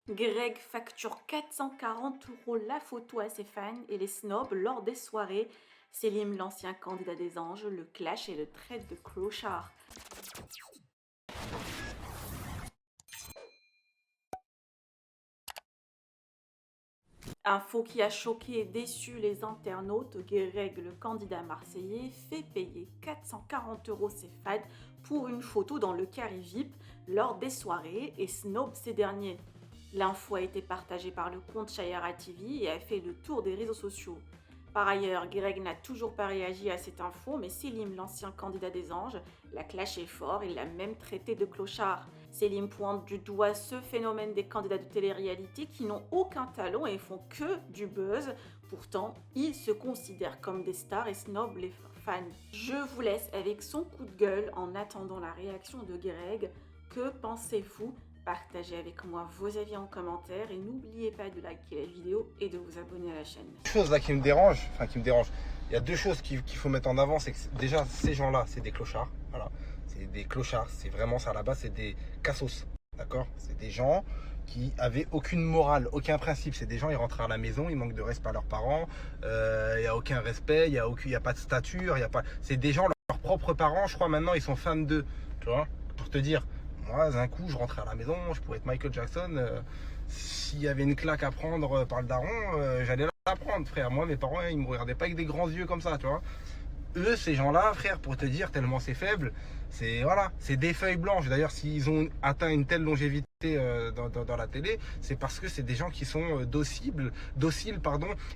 Greg facture 440 € la photo à ses fans et les snobs lors des soirées. Selim, l'ancien candidat des anges, le clash et le trait de clochard. Info qui a choqué et déçu les internautes, Greg, le candidat marseillais, fait payer 440 € ses fans pour une photo dans le carré VIP lors des soirées et snob ces derniers. L'info a été partagée par le compte Chayara TV et a fait le tour des réseaux sociaux. Par ailleurs, Greg n'a toujours pas réagi à cette info, mais Selim, l'ancien candidat des anges, l'a clashé fort et l'a même traité de clochard. Selim pointe du doigt ce phénomène des candidats de télé-réalité qui n'ont aucun talent et font que du buzz. Pourtant, ils se considèrent comme des stars et snobent les fans. Je vous laisse avec son coup de gueule en attendant la réaction de Greg. Que pensez-vous ? Partagez avec moi vos avis en commentaire et n'oubliez pas de liker la vidéo et de vous abonner à la chaîne. Chose là qui me dérange, il y a deux choses qu'il faut mettre en avant, c'est que déjà ces gens-là, c'est des clochards, voilà, c'est des clochards, c'est vraiment ça à la base, c'est des cassos, d'accord, c'est des gens qui avaient aucune morale, aucun principe, c'est des gens, ils rentrent à la maison, ils manquent de respect à leurs parents, il n'y a aucun respect, il y a pas de stature, c'est des gens, leurs propres parents, je crois maintenant ils sont fans d'eux, tu vois, pour te dire. Moi, d'un coup, je rentrais à la maison, je pourrais être Michael Jackson. S'il y avait une claque à prendre par le daron, j'allais la prendre, frère. Moi, mes parents, ils me regardaient pas avec des grands yeux comme ça, tu vois. Eux, ces gens-là, frère, pour te dire, tellement c'est faible, c'est des feuilles blanches. D'ailleurs, s'ils ont atteint une telle longévité dans la télé, c'est parce que c'est des gens qui sont dociles,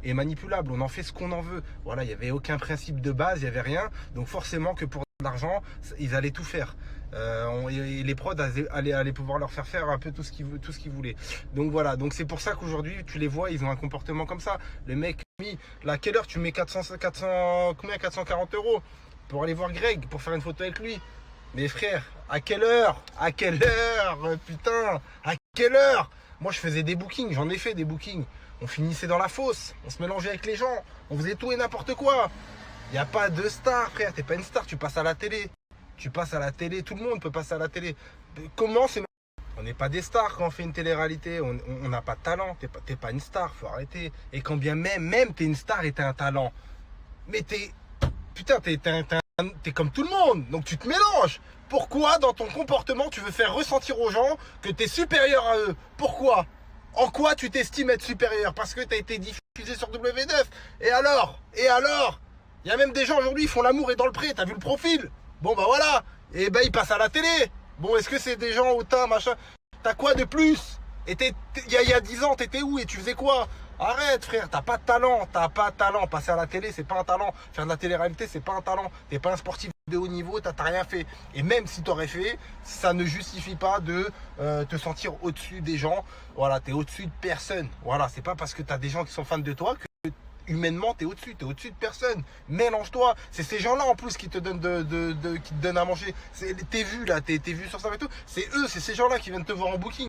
et manipulables. On en fait ce qu'on en veut. Voilà, il n'y avait aucun principe de base, il n'y avait rien. Donc forcément que pour l'argent, ils allaient tout faire. Et les prods allaient pouvoir leur faire un peu tout ce qu'ils voulaient. Donc voilà, donc c'est pour ça qu'aujourd'hui tu les vois, ils ont un comportement comme ça. Le mec, là, à quelle heure tu mets 440 € pour aller voir Greg, pour faire une photo avec lui? Mais frère, à quelle heure? Putain, à quelle heure? Moi je faisais des bookings, j'en ai fait des bookings. On finissait dans la fosse, on se mélangeait avec les gens, on faisait tout et n'importe quoi. Il n'y a pas de star, frère, t'es pas une star, tu passes à la télé. Tu passes à la télé, tout le monde peut passer à la télé. Comment c'est... On n'est pas des stars quand on fait une télé-réalité, on n'a pas de talent, t'es pas une star, faut arrêter. Et quand bien même t'es une star et t'as un talent, mais t'es comme tout le monde, donc tu te mélanges. Pourquoi dans ton comportement tu veux faire ressentir aux gens que t'es supérieur à eux? Pourquoi? En quoi tu t'estimes être supérieur? Parce que t'as été diffusé sur W9. Et alors? Il y a même des gens aujourd'hui, ils font l'amour et dans le pré, t'as vu le profil? Bon bah voilà, et ben ils passent à la télé. Bon, est-ce que c'est des gens hautains, machin? T'as quoi de plus? Et il y a 10 ans, t'étais où et tu faisais quoi? Arrête frère, t'as pas de talent, Passer à la télé, c'est pas un talent. Faire de la télé-réalité, c'est pas un talent. T'es pas un sportif de haut niveau, t'as rien fait. Et même si t'aurais fait, ça ne justifie pas de te sentir au-dessus des gens. Voilà, t'es au-dessus de personne. Voilà, c'est pas parce que t'as des gens qui sont fans de toi que humainement t'es au-dessus de personne. Mélange-toi. C'est ces gens-là en plus qui te donnent qui te donnent à manger. T'es vu là, t'es vu sur ça et tout. C'est eux, c'est ces gens-là qui viennent te voir en booking.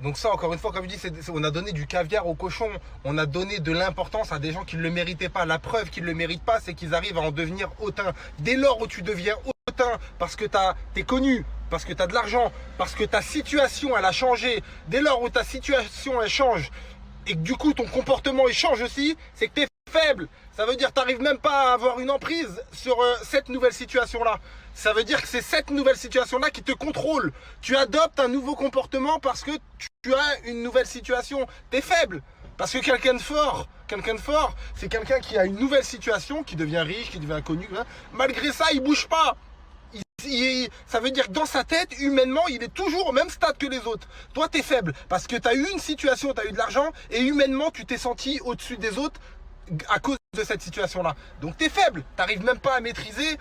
Donc ça, encore une fois, comme je dis, on a donné du caviar aux cochons. On a donné de l'importance à des gens qui ne le méritaient pas. La preuve qu'ils ne le méritent pas, c'est qu'ils arrivent à en devenir hautain. Dès lors où tu deviens hautain parce que t'es connu, parce que t'as de l'argent, parce que ta situation elle a changé, dès lors où ta situation elle change, et que du coup ton comportement il change aussi, c'est que t'es faible. Ça veut dire que t'arrives même pas à avoir une emprise sur cette nouvelle situation là. Ça veut dire que c'est cette nouvelle situation là qui te contrôle. Tu adoptes un nouveau comportement parce que tu as une nouvelle situation. T'es faible. Parce que quelqu'un de fort, c'est quelqu'un qui a une nouvelle situation, qui devient riche, qui devient connu. Hein. Malgré ça, il bouge pas. Ça veut dire que dans sa tête, humainement, il est toujours au même stade que les autres. Toi, t'es faible parce que t'as eu une situation, t'as eu de l'argent et humainement, tu t'es senti au-dessus des autres à cause de cette situation-là. Donc, t'es faible. T'arrives même pas à maîtriser